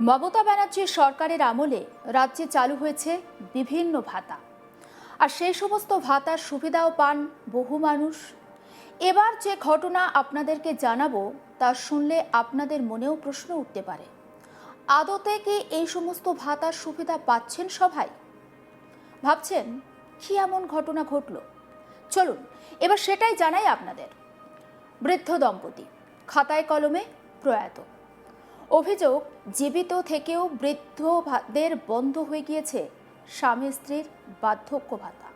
মমতা ব্যানার্জির সরকারের আমলে রাজ্যে চালু হয়েছে বিভিন্ন ভাতা, আর সেই সমস্ত ভাতার সুবিধাও পান বহু মানুষ। এবার যে ঘটনা আপনাদেরকে জানাবো তা শুনলে আপনাদের মনেও প্রশ্ন উঠতে পারে, আদতে কি এই সমস্ত ভাতার সুবিধা পাচ্ছেন সবাই? ভাবছেন কি এমন ঘটনা ঘটলো? চলুন এবার সেটাই জানাই আপনাদের। বৃদ্ধ দম্পতি খাতায় কলমে প্রয়াত। অভিযোগ, জীবিত থেকেও বৃদ্ধদের বন্ধ হয়ে গিয়েছে স্বামী স্ত্রীর বার্ধক্য ভাতা।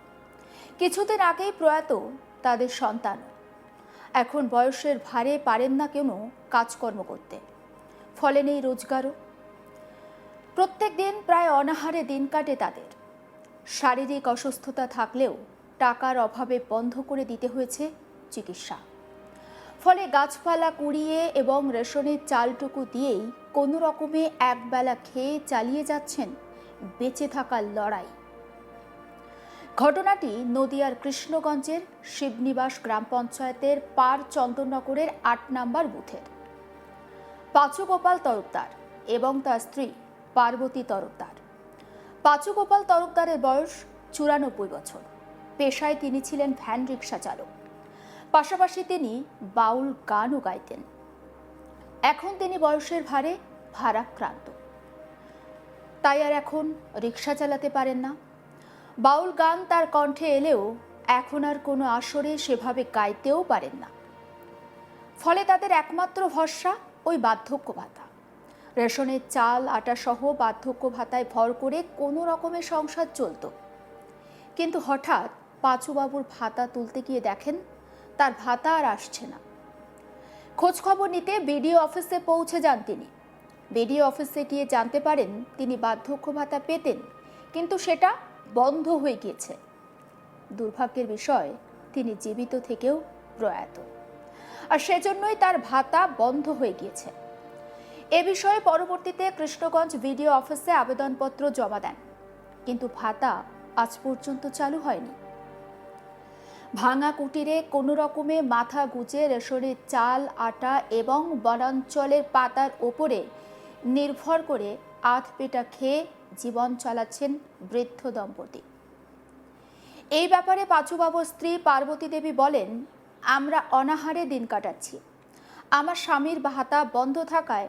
কিছুদিন আগেই প্রয়াত তাদের সন্তান। এখন বয়সের ভারে পারেন না কেন কাজকর্ম করতে, ফলে নেই রোজগারও। প্রত্যেক দিন প্রায় অনাহারে দিন কাটে তাদের। শারীরিক অসুস্থতা থাকলেও টাকার অভাবে বন্ধ করে দিতে হয়েছে চিকিৎসা। ফলে গাছপালা কুড়িয়ে এবং রেশনের চালটুকু দিয়েই কোনো রকমে একবেলা খেয়ে চালিয়ে যাচ্ছেন বেঁচে থাকার লড়াই। ঘটনাটি নদিয়ার কৃষ্ণগঞ্জের শিবনিবাস গ্রাম পঞ্চায়েতের পার চন্দননগরের ৮ নম্বর বুথের। পাঁচু গোপাল তরফদার এবং তার স্ত্রী পার্বতী তরফদার। পাঁচু গোপাল তরফদারের বয়স ৯৪ বছর। পেশায় তিনি ছিলেন ভ্যান রিক্সা চালক, পাশাপাশি তিনি বাউল গানও গাইতেন। এখন তিনি বয়সের ভারে ভারাক্রান্ত, তাই আর এখন রিক্সা চালাতে পারেন না। বাউল গান তার কণ্ঠে এলেও এখন আর কোনো আসরে সেভাবে গাইতেও পারেন না। ফলে তাদের একমাত্র ভরসা ওই বার্ধক্য ভাতা। রেশনের চাল আটা সহ বার্ধক্য ভাতায় ভর করে কোনো রকমের সংসার চলত। কিন্তু হঠাৎ পাঁচুবাবুর ভাতা তুলতে গিয়ে দেখেন তার ভাতা আর আসছে না। খোঁজ খবর নিতে বিডিও অফিসে পৌঁছে যান তিনি। বিডিও অফিসে গিয়ে জানতে পারেন তিনি বার্ধক্য ভাতা পেতেন, কিন্তু সেটা বন্ধ হয়ে গিয়েছে। দুর্ভাগ্যের বিষয়, তিনি জীবিত থেকেও প্রয়াত, আর সেজন্যই তার ভাতা বন্ধ হয়ে গিয়েছে। এ বিষয়ে পরবর্তীতে কৃষ্ণগঞ্জ বিডিও অফিসে আবেদনপত্র জমা দেন, কিন্তু ভাতা আজ পর্যন্ত চালু হয়নি। ভাঙা কুটিরে কোনো রকমে মাথা গুজে রেশনের চাল আটা এবং বনাঞ্চলের পাতার ওপরে নির্ভর করে আধ পেটা খেয়ে জীবন চালাচ্ছেন বৃদ্ধ দম্পতি। এই ব্যাপারে পাঁচুবাবুর স্ত্রী পার্বতী দেবী বলেন, আমরা অনাহারে দিন কাটাচ্ছি। আমার স্বামীর ভাতা বন্ধ থাকায়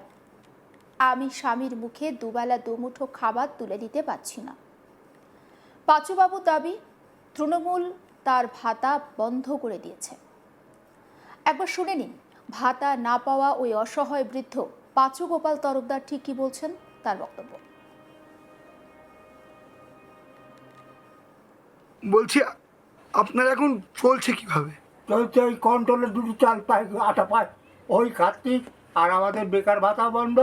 আমি স্বামীর মুখে দুবেলা দুমুঠো খাবার তুলে দিতে পারছি না। পাঁচুবাবুর দাবি, তৃণমূল তার ভাতা বন্ধ করে দিয়েছে। একবার শুনে নিন ভাতা না পাওয়া ওই অসহায় বৃদ্ধ পাঁচু গোপাল তরফদার ঠিক কি বলছেন তার বক্তব্য। বলছি, আপনার এখন চলছে কিভাবে? চলছে ওই কন্ট্রোলে দুটো চাল পায়, আটা পায়, ওই খাচ্ছি। আর আমাদের বেকার ভাতা বন্ধ,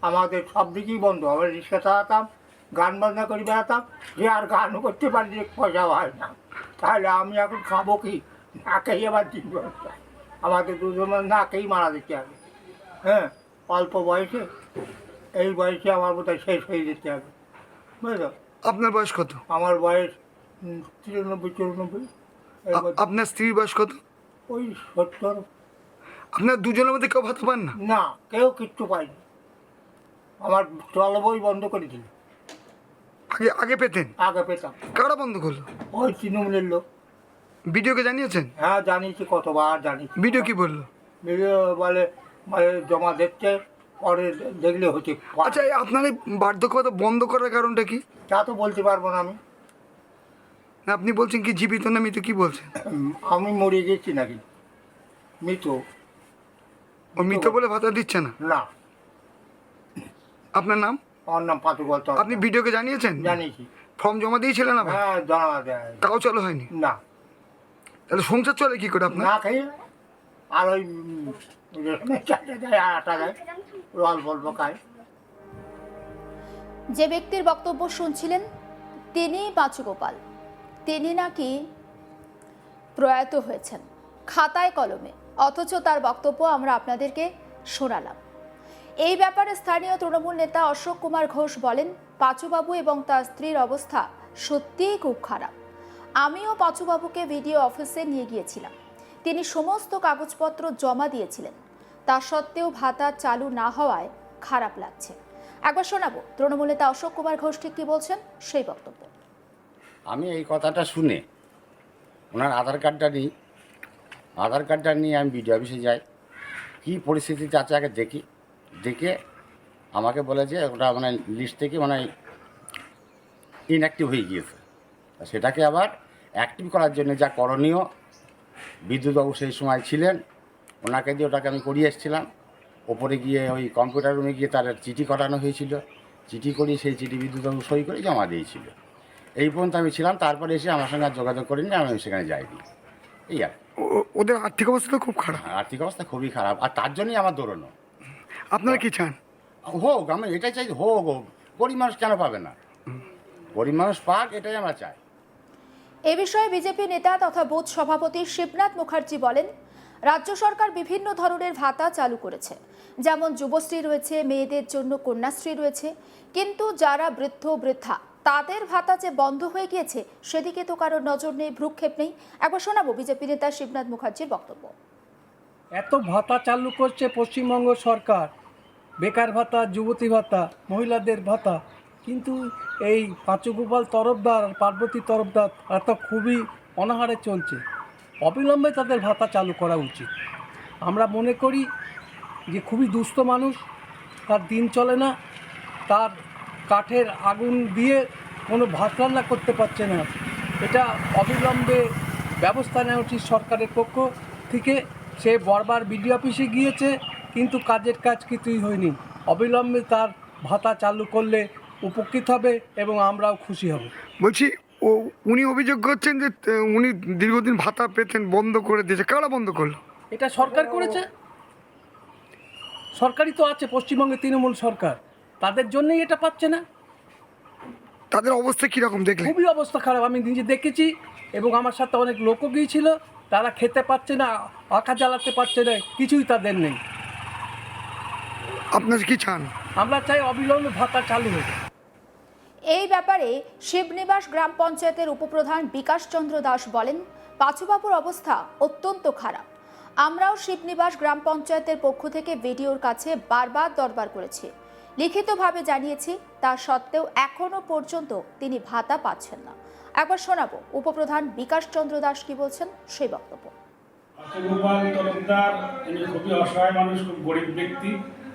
আমাদের সব দিকেই বন্ধ। আমরা রিক্সা চালাতাম, গান বাজনা করে বেড়াতাম, যে আর গানও করতে পারি যে পয়সা হয় না। তাহলে আমি এখন খাবো কি? না খেয়ে আবার দিন আমাদের দুজন না খেয়েই মারা যেতে হবে। হ্যাঁ, অল্প বয়সে, এই বয়সে আমার বোধহয় শেষ হয়ে যেতে হবে, বুঝলো? আপনার বয়স কত? আমার বয়স 93-94। আপনার স্ত্রীর বয়স কত? ওই 70। আপনার দুজনের মধ্যে কেউ ভাতা পান না? না, কেউ কিচ্ছু পায়নি। আমার চলবই বন্ধ করে দিল। আগে আগে পেতেন? আগে পেতাম। কারা বন্ধ করলো? ওই তৃণমূলের লোক। ভিডিওকে জানিয়েছেন? হ্যাঁ, জানিয়েছি, কতবার জানিয়েছি। ভিডিও কি বললো? ভিডিও বলে মানে জমা দিচ্ছে, পরে দেখলে হচ্ছে। আচ্ছা, আপনার এই বার্ধক্য ভাতা বন্ধ করার কারণটা কি? তা তো বলতে পারবো না আমি। না, আপনি বলছেন কি জীবিত না মৃত, কি বলছেন? আমি মরে গেছি নাকি? মৃত। ও মৃত বলে ভাতা দিচ্ছে না? না। আপনার নাম? আমার নাম পাঁচু গোপাল। আপনি ভিডিওকে জানিয়েছেন? জানিয়েছি। ফর্ম জমা দিয়েছিলেন আবার? হ্যাঁ, জানা দেয়। তাও চালু হয়নি? না। তাহলে সংসার চলে কি করে আপনার? না খেয়ে আর ওই রেশনের চালটা দেয় আর আটা দেয়, অল্প অল্প খায়। যে ব্যক্তির বক্তব্য শুনছিলেন তিনি পাঁচু গোপাল। তিনি নাকি প্রয়াত হয়েছেন খাতায় কলমে, অথচ তার বক্তব্য আমরা আপনাদেরকে শোনালাম। এই ব্যাপারে স্থানীয় তৃণমূল নেতা অশোক কুমার ঘোষ বলেন, পাঁচুবাবু এবং তার স্ত্রীর অবস্থা সত্যিই খুব খারাপ। আমিও পাঁচুবাবুকে ভিডিও অফিসে নিয়ে গিয়েছিলাম। তিনি সমস্ত কাগজপত্র জমা দিয়েছিলেন। তা সত্ত্বেও ভাতা চালু না হওয়ায় খারাপ লাগছে। একবার শোনাবো তৃণমূল নেতা অশোক কুমার ঘোষ ঠিক কি বলছেন সেই বক্তব্য। আমি এই কথাটা শুনে ওনার আধার কার্ডটা নিয়ে আমি বিডিও অফিসে যাই, কী পরিস্থিতিতে আছে আগে দেখে আমাকে বলে যে ওটা মানে লিস্ট থেকে মানে ইনঅ্যাক্টিভ হয়ে গিয়েছে। সেটাকে আবার অ্যাক্টিভ করার জন্য যা করণীয়, বিদ্যুৎবাবু সেই সময় ছিলেন, ওনাকে দিয়ে ওটাকে আমি করিয়ে এসেছিলাম। ওপরে গিয়ে ওই কম্পিউটার রুমে গিয়ে তার চিঠি করানো হয়েছিল, চিঠি করিয়ে সেই চিঠি বিদ্যুৎবাবু সই করে জমা দিয়েছিল। এই পর্যন্ত আমি ছিলাম, তারপরে এসে আমার সঙ্গে আর যোগাযোগ করিনি, আমি সেখানে যাইনি। এই আর ওদের আর্থিক অবস্থা তো খুব খারাপ। আর্থিক অবস্থা খুবই খারাপ, আর তার জন্যই আমার দৌড়ানো। আপনারা কি চান? হোক, আমি এটাই চাই, হোক। গরিব মানুষ কেন পাবে না? গরিব মানুষ পাক, এটাই আমরা চাই। এ বিষয়ে বিজেপি নেতা তথা বুথ সভাপতি শিবনাথ মুখার্জি বলেন, রাজ্য সরকার বিভিন্ন ধরনের ভাতা চালু করেছে, যেমন যুবশ্রী রয়েছে, মেয়েদের জন্য কন্যাশ্রী রয়েছে, কিন্তু যারা বৃদ্ধ বৃদ্ধা তাদের ভাতা যে বন্ধ হয়ে গিয়েছে সেদিকে তো কারোর নজর নেই, ভ্রুক্ষেপ নেই। একবার শোনাবো বিজেপি নেতা শিবনাথ মুখার্জির বক্তব্য। এত ভাতা চালু করছে পশ্চিমবঙ্গ সরকার, বেকার ভাতা, যুবতী ভাতা, মহিলাদের ভাতা, কিন্তু এই পাঁচুগোপাল তরফদার আর পার্বতী তরফদার তারা তো খুবই অনাহারে চলছে। অবিলম্বে তাদের ভাতা চালু করা উচিত। আমরা মনে করি যে খুবই দুস্থ মানুষ, তার দিন চলে না, তার কাঠের আগুন দিয়ে কোনো ভাত রান্না করতে পারছে না। এটা অবিলম্বে ব্যবস্থা নেওয়া উচিত সরকারের পক্ষ থেকে। সে বারবার বিডিও অফিসে গিয়েছে, কিন্তু কাজের কাজ কিছুই হয়নি। অবিলম্বে তার ভাতা চালু করলে উপকৃত হবে এবং আমরাও খুশি হব। বলছি উনি অভিযোগ করছেন যে উনি দীর্ঘদিন ভাতা পেতেন, বন্ধ করে দিয়েছে। কারা বন্ধ করলো? এটা সরকার করেছে, সরকারই তো আছে পশ্চিমবঙ্গে, তৃণমূল সরকার, তাদের জন্যই এটা পাচ্ছে না। তাদের অবস্থা কীরকম দেখলেন? খুবই অবস্থা খারাপ, আমি নিজে দেখেছি এবং আমার সাথে অনেক লোকও গিয়েছিল। তারা খেতে পারছে না, পাখা জ্বালাতে পারছে না, কিছুই তাদের নেই। আপনারা কি চান? আমরা চাই অবিলম্বে ভাতা চালু হোক। এই ব্যাপারে শিবনিবাস গ্রাম পঞ্চায়েতের উপপ্রধান বিকাশ চন্দ্র দাস বলেন, পাঁচুবাবুর অবস্থা অত্যন্ত খারাপ। আমরাও শিবনিবাস গ্রাম পঞ্চায়েতের পক্ষ থেকে ভিডিওর কাছে বারবার দরবার করেছি, লিখিতভাবে জানিয়েছি, তা সত্ত্বেও এখনো পর্যন্ত তিনি ভাতা পাচ্ছেন না। একবার শোনাবো উপপ্রধান বিকাশ চন্দ্র দাস কি বলছেন সেই বক্তব্য। পাঁচুগোপাল তরফদার ইনি খুবই অসহায় মানুষ, খুব গরিব ব্যক্তি।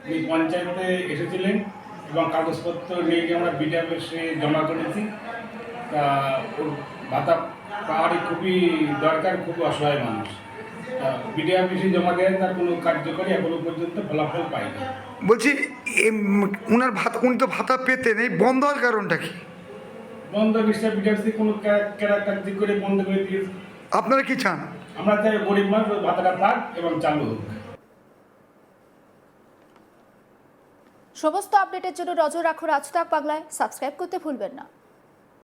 উনি পঞ্চায়েতে এসেছিলেন এবং কাগজপত্র নিয়ে গিয়ে আমরা বিডিও অফিসে জমা করেছি। তা ওর ভাতা পাওয়ারই খুবই দরকার, খুব অসহায় মানুষ। বিডিও অফিসে জমা দেয়, তার কোনো কার্যকরী এখনো পর্যন্ত ফলাফল পায়নি। বলছি উনার ভাতা, উনি তো ভাতা পেতেন, এই বন্ধ হওয়ার কারণটা কি? বন্ধ নিশ্চয় বিডিও অফিসে কোনো কার্যকরী করে বন্ধ করে দিয়েছে। আপনারা কি চান? আমরা চাই গরিব মানুষ ওই ভাতাটা পাক এবং চালু হোক। সমস্ত আপডেটের জন্য নজর রাখুন আজ তাক বাংলায়, সাবস্ক্রাইব করতে ভুলবেন না।